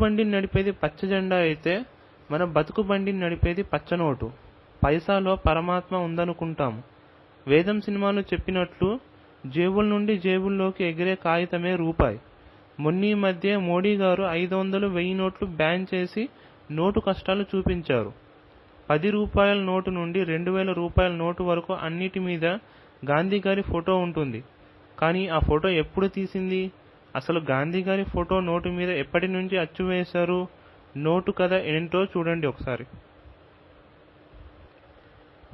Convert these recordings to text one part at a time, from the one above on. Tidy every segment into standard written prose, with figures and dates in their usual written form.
బండిని నడిపేది పచ్చ జెండా అయితే మన బతుకు బండిని నడిపేది పచ్చనోటు. పైసాలో పరమాత్మ ఉందనుకుంటాము. వేదం సినిమాలో చెప్పినట్లు జేబుల నుండి జేబుల్లోకి ఎగిరే కాగితమే రూపాయి. మొన్నీ మధ్య మోడీ గారు 500, 1000 నోట్లు బ్యాన్ చేసి నోటు కష్టాలు చూపించారు. 10 రూపాయల నోటు నుండి 2000 రూపాయల నోటు వరకు అన్నిటి మీద గాంధీ గారి ఫోటో ఉంటుంది. కానీ ఆ ఫోటో ఎప్పుడు తీసింది? అసలు గాంధీ గారి ఫోటో నోటు మీద ఎప్పటి నుంచి అచ్చు వేశారు? నోటు కథ ఏంటో చూడండి ఒకసారి.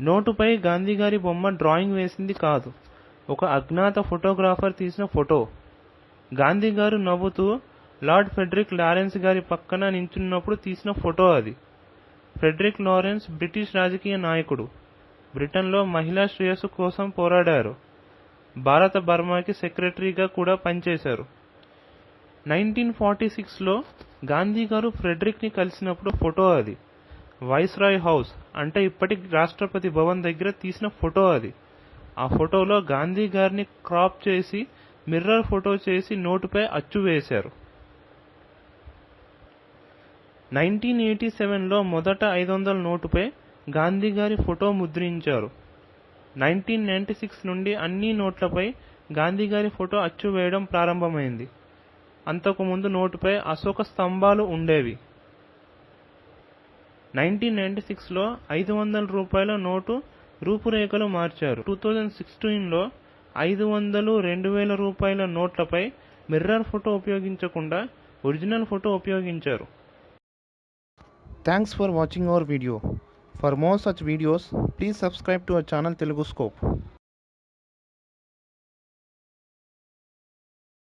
నోటుపై గాంధీ గారి బొమ్మ డ్రాయింగ్ వేసింది కాదు, ఒక అజ్ఞాత ఫోటోగ్రాఫర్ తీసిన ఫోటో. గాంధీ గారు నవ్వుతూ లార్డ్ ఫ్రెడరిక్ లారెన్స్ గారి పక్కన నించున్నప్పుడు తీసిన ఫోటో అది. ఫ్రెడరిక్ లారెన్స్ బ్రిటిష్ రాజకీయ నాయకుడు. బ్రిటన్లో మహిళా శ్రేయస్సు కోసం పోరాడారు. భారత బర్మాకి సెక్రటరీగా కూడా పనిచేశారు. 1946లో గాంధీ గారు ఫ్రెడరిక్ని కలిసినప్పుడు ఫోటో అది. వైస్రాయ్ హౌస్ అంటే ఇప్పటి రాష్ట్రపతి భవన్ దగ్గర తీసిన ఫోటో అది. ఆ ఫోటోలో గాంధీ గారిని క్రాప్ చేసి మిర్రర్ ఫోటో చేసి నోటుపై అచ్చు వేశారు. 1987లో మొదట 500 నోటుపై గాంధీ గారి ఫోటో ముద్రించారు. 1996 నుండి అన్ని నోట్లపై గాంధీ గారి ఫోటో అచ్చు వేయడం ప్రారంభమైంది. అంతకుముందు నోటుపై అశోక స్తంభాలు ఉండేవి. 1996లో 500 రూపాయల నోటు రూపురేఖలు మార్చారు. 2016లో 500, 2000 రూపాయల నోట్లపై మిర్రర్ ఫోటో ఉపయోగించకుండా ఒరిజినల్ ఫోటో ఉపయోగించారు. Thanks for watching our video. For more such videos, please subscribe to our channel Telugu Scope.